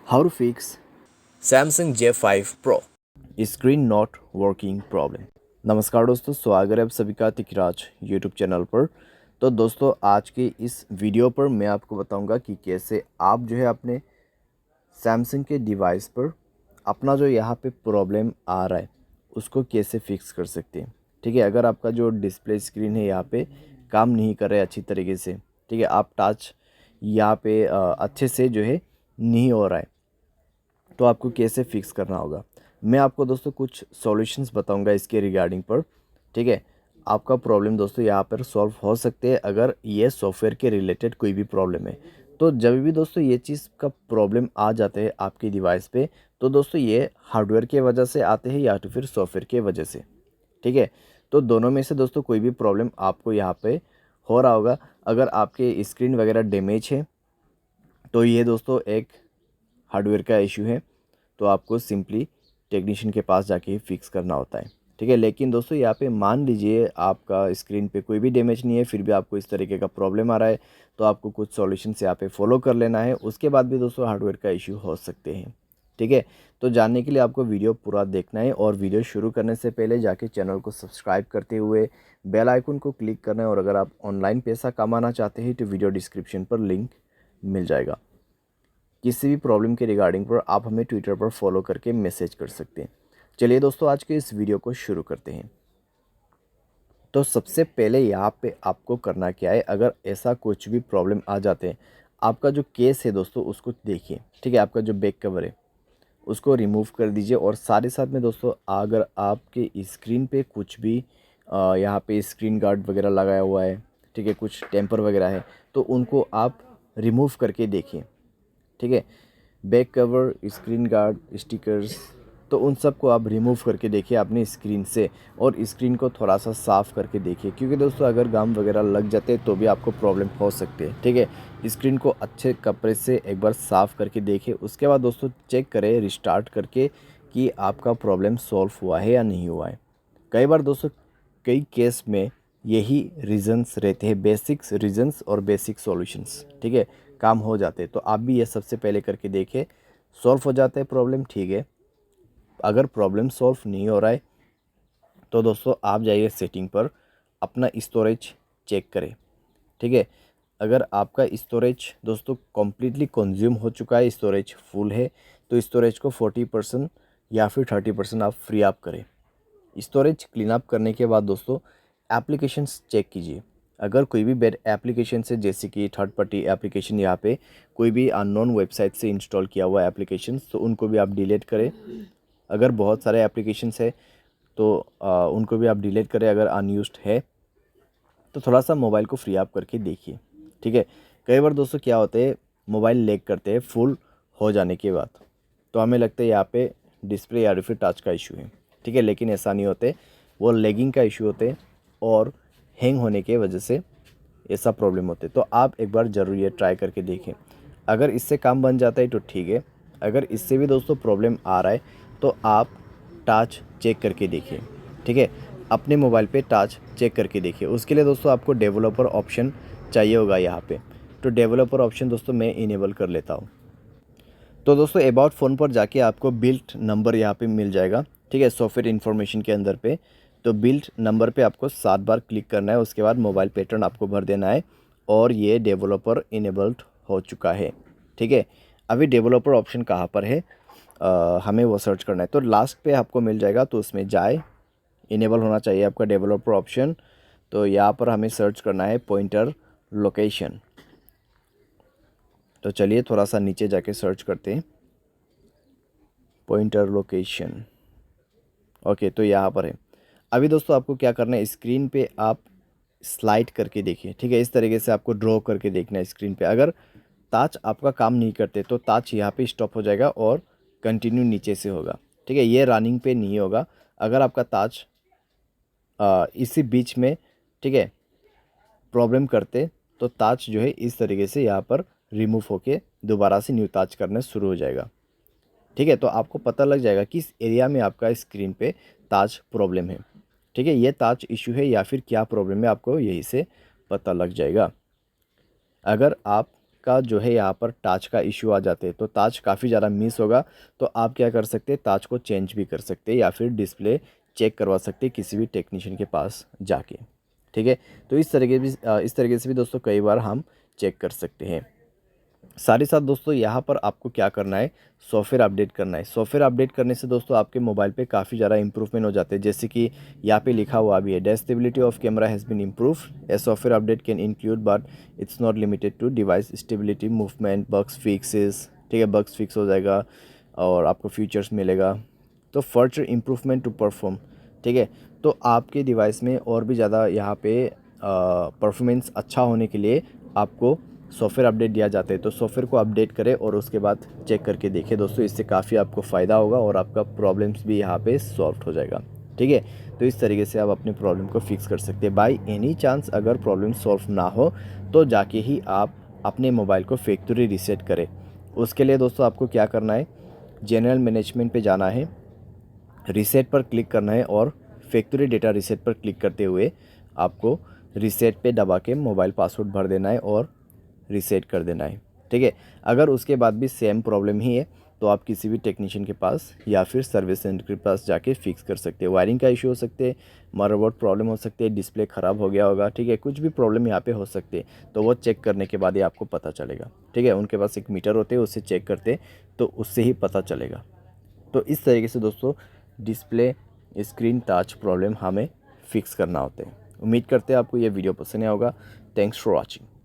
How to fix Samsung J5 Pro। Screen not working problem. नमस्कार दोस्तों, स्वागत है आप सभी का तिकराज यूट्यूब चैनल पर। तो दोस्तों, आज के इस वीडियो पर मैं आपको बताऊंगा कि कैसे आप जो है अपने सैमसंग के डिवाइस पर अपना जो यहाँ पे प्रॉब्लम आ रहा है उसको कैसे फिक्स कर सकते हैं। ठीक है, अगर आपका जो डिस्प्ले स्क्रीन है यहाँ पे काम नहीं कर रहा है अच्छी तरीके से, ठीक है, आप टच यहाँ पे अच्छे से जो है नहीं हो रहा है, तो आपको कैसे फिक्स करना होगा। मैं आपको दोस्तों कुछ सॉल्यूशंस बताऊंगा इसके रिगार्डिंग पर। ठीक है, आपका प्रॉब्लम दोस्तों यहाँ पर सॉल्व हो सकते हैं अगर ये सॉफ्टवेयर के रिलेटेड कोई भी प्रॉब्लम है। तो जब भी दोस्तों ये चीज़ का प्रॉब्लम आ जाते हैं आपके डिवाइस पे, तो दोस्तों ये हार्डवेयर के वजह से आते हैं या तो फिर सॉफ्टवेयर के वजह से। ठीक है, तो दोनों में से दोस्तों कोई भी प्रॉब्लम आपको यहाँ पे हो रहा होगा। अगर आपके स्क्रीन वगैरह डैमेज है तो ये दोस्तों एक हार्डवेयर का इशू है, तो आपको सिंपली टेक्नीशियन के पास जाके ही फिक्स करना होता है। ठीक है, लेकिन दोस्तों यहाँ पे मान लीजिए आपका स्क्रीन पे कोई भी डैमेज नहीं है, फिर भी आपको इस तरीके का प्रॉब्लम आ रहा है, तो आपको कुछ सॉल्यूशंस यहाँ पे फॉलो कर लेना है। उसके बाद भी दोस्तों हार्डवेयर का इशू हो सकते हैं। ठीक है, तो जानने के लिए आपको वीडियो पूरा देखना है, और वीडियो शुरू करने से पहले जाके चैनल को सब्सक्राइब करते हुए बेल आइकन को क्लिक करना है। और अगर आप ऑनलाइन पैसा कमाना चाहते हैं तो वीडियो डिस्क्रिप्शन पर लिंक मिल जाएगा। किसी भी प्रॉब्लम के रिगार्डिंग पर आप हमें ट्विटर पर फॉलो करके मैसेज कर सकते हैं। चलिए दोस्तों, आज के इस वीडियो को शुरू करते हैं। तो सबसे पहले यहाँ पे आपको करना क्या है, अगर ऐसा कुछ भी प्रॉब्लम आ जाते हैं, आपका जो केस है दोस्तों उसको देखिए। ठीक है, आपका जो बैक कवर है उसको रिमूव कर दीजिए, और साथ ही साथ में दोस्तों अगर आपके स्क्रीन पे कुछ भी यहाँ पे स्क्रीन गार्ड वगैरह लगाया हुआ है, ठीक है, कुछ टेम्पर वगैरह है, तो उनको आप रिमूव करके देखिए। ठीक है, back cover, screen guard, stickers, तो उन सब को आप रिमूव करके देखिए अपनी स्क्रीन से, और स्क्रीन को थोड़ा सा साफ़ करके देखिए, क्योंकि दोस्तों अगर गम वगैरह लग जाते हैं तो भी आपको प्रॉब्लम हो सकती है। ठीक है, स्क्रीन को अच्छे कपड़े से एक बार साफ़ करके देखिए। उसके बाद दोस्तों चेक करें रिस्टार्ट करके कि आपका प्रॉब्लम सॉल्व हुआ है या नहीं हुआ है। कई बार दोस्तों कई केस में यही रीजंस रहते हैं, बेसिक्स रीजंस और बेसिक सॉल्यूशंस। ठीक है, काम हो जाते हैं, तो आप भी ये सबसे पहले करके देखें, सॉल्व हो जाता है प्रॉब्लम। ठीक है, अगर प्रॉब्लम सॉल्व नहीं हो रहा है तो दोस्तों आप जाइए सेटिंग पर, अपना स्टोरेज चेक करें। ठीक है, अगर आपका स्टोरेज दोस्तों कम्प्लीटली कंज्यूम हो चुका है, स्टोरेज फुल है, तो स्टोरेज को 40% या फिर 30% आप फ्री अप करें। स्टोरेज क्लीन अप करने के बाद दोस्तों एप्लीकेशंस चेक कीजिए। अगर कोई भी बैड एप्लीकेशन है, जैसे कि थर्ड पार्टी एप्लीकेशन, यहाँ पे कोई भी अननोन वेबसाइट से इंस्टॉल किया हुआ एप्लीकेशंस, तो उनको भी आप डिलीट करें। अगर बहुत सारे एप्लीकेशंस है तो उनको भी आप डिलीट करें। अगर अनयूज्ड है तो थोड़ा सा मोबाइल को फ्री अप करके देखिए। ठीक है, कई बार दोस्तों क्या होते हैं, मोबाइल लैग करते हैं फुल हो जाने के बाद, तो हमें लगता है यहाँ पे डिस्प्ले या फिर टच का इशू है। ठीक है, लेकिन ऐसा नहीं होते, वो लैगिंग का इशू होते हैं, और हैंग होने के वजह से ऐसा प्रॉब्लम होते हैं। तो आप एक बार ज़रूर ये ट्राई करके देखें। अगर इससे काम बन जाता है तो ठीक है, अगर इससे भी दोस्तों प्रॉब्लम आ रहा है तो आप टच चेक करके देखिए। ठीक है, अपने मोबाइल पे टच चेक करके देखिए। उसके लिए दोस्तों आपको डेवलपर ऑप्शन चाहिए होगा यहाँ पे, तो डेवलपर ऑप्शन दोस्तों मैं इनेबल कर लेता हूँ। तो दोस्तों अबाउट फ़ोन पर जाके आपको बिल्ट नंबर यहाँ पे मिल जाएगा। ठीक है, सॉफ्टवेयर इन्फॉर्मेशन के अंदर पे, तो बिल्ट नंबर पे आपको 7 बार क्लिक करना है। उसके बाद मोबाइल पैटर्न आपको भर देना है, और ये डेवलपर इनेबल्ड हो चुका है। ठीक है, अभी डेवलपर ऑप्शन कहाँ पर है, हमें वो सर्च करना है, तो लास्ट पे आपको मिल जाएगा, तो उसमें जाए, इनेबल होना चाहिए आपका डेवलपर ऑप्शन। तो यहाँ पर हमें सर्च करना है पॉइंटर लोकेशन। तो चलिए थोड़ा सा नीचे जाके सर्च करते हैं, पॉइंटर लोकेशन। ओके, तो यहाँ पर है। अभी दोस्तों आपको क्या करना है, स्क्रीन पे आप स्लाइड करके देखिए। ठीक है, इस तरीके से आपको ड्रॉ करके देखना है स्क्रीन पे। अगर ताच आपका काम नहीं करते तो ताच यहाँ पे स्टॉप हो जाएगा और कंटिन्यू नीचे से होगा। ठीक है, ये रनिंग पे नहीं होगा। अगर आपका ताच इसी बीच में, ठीक है, प्रॉब्लम करते तो ताज जो है इस तरीके से यहाँ पर रिमूव होके दोबारा से न्यू ताज करना शुरू हो जाएगा। ठीक है, तो आपको पता लग जाएगा कि इस एरिया में आपका स्क्रीन पे ताज प्रॉब्लम है। ठीक है, ये ताज इशू है या फिर क्या प्रॉब्लम है, आपको यही से पता लग जाएगा। अगर आप का जो है यहाँ पर टाच का इशू आ जाते हैं, तो टाच काफ़ी ज़्यादा मिस होगा। तो आप क्या कर सकते हैं, टाच को चेंज भी कर सकते हैं या फिर डिस्प्ले चेक करवा सकते हैं किसी भी टेक्नीशियन के पास जाके। ठीक है, तो इस तरीके से भी दोस्तों कई बार हम चेक कर सकते हैं। साथ ही साथ दोस्तों यहाँ पर आपको क्या करना है, सॉफ्टवेयर अपडेट करना है। सॉफ्टवेयर अपडेट करने से दोस्तों आपके मोबाइल पे काफ़ी ज़्यादा इंप्रूवमेंट हो जाते हैं। जैसे कि यहाँ पे लिखा हुआ भी है, the stability of camera has been improve. A software update can include but it's not limited to device stability, movement, bugs fixes. ठीक है, बग्स फिक्स हो जाएगा और आपको फीचर्स मिलेगा। तो फर्दर इम्प्रूवमेंट टू परफॉर्म। ठीक है, तो आपके डिवाइस में और भी ज़्यादा यहाँ पे परफॉर्मेंस अच्छा होने के लिए आपको सॉफ्टवेयर अपडेट दिया जाता है। तो सॉफ्टवेयर को अपडेट करें और उसके बाद चेक करके देखें दोस्तों, इससे काफ़ी आपको फ़ायदा होगा और आपका प्रॉब्लम्स भी यहाँ पे सॉल्व हो जाएगा। ठीक है, तो इस तरीके से आप अपने प्रॉब्लम को फिक्स कर सकते हैं। बाय एनी चांस अगर प्रॉब्लम सॉल्व ना हो तो जाके ही आप अपने मोबाइल को फैक्ट्री रीसेट करें। उसके लिए दोस्तों आपको क्या करना है, जनरल मैनेजमेंट पे जाना है, रीसेट पर क्लिक करना है और फैक्ट्री डेटा रीसेट पर क्लिक करते हुए आपको रीसेट पे दबा के मोबाइल पासवर्ड भर देना है और रीसेट कर देना है। ठीक है, अगर उसके बाद भी सेम प्रॉब्लम ही है तो आप किसी भी टेक्नीशियन के पास या फिर सर्विस सेंटर के पास जाके फिक्स कर सकते हैं। वायरिंग का इशू हो सकते हैं, मदरबोर्ड प्रॉब्लम हो सकती है, डिस्प्ले ख़राब हो गया होगा। ठीक है, कुछ भी प्रॉब्लम यहाँ पे हो सकते हैं, तो वो चेक करने के बाद ही आपको पता चलेगा। ठीक है, उनके पास एक मीटर होते हैं, उससे चेक करते तो उससे ही पता चलेगा। तो इस तरीके से दोस्तों डिस्प्ले स्क्रीन टच प्रॉब्लम हमें फिक्स करना होता है। उम्मीद करते हैं आपको ये वीडियो पसंद आया होगा। Thanks for watching.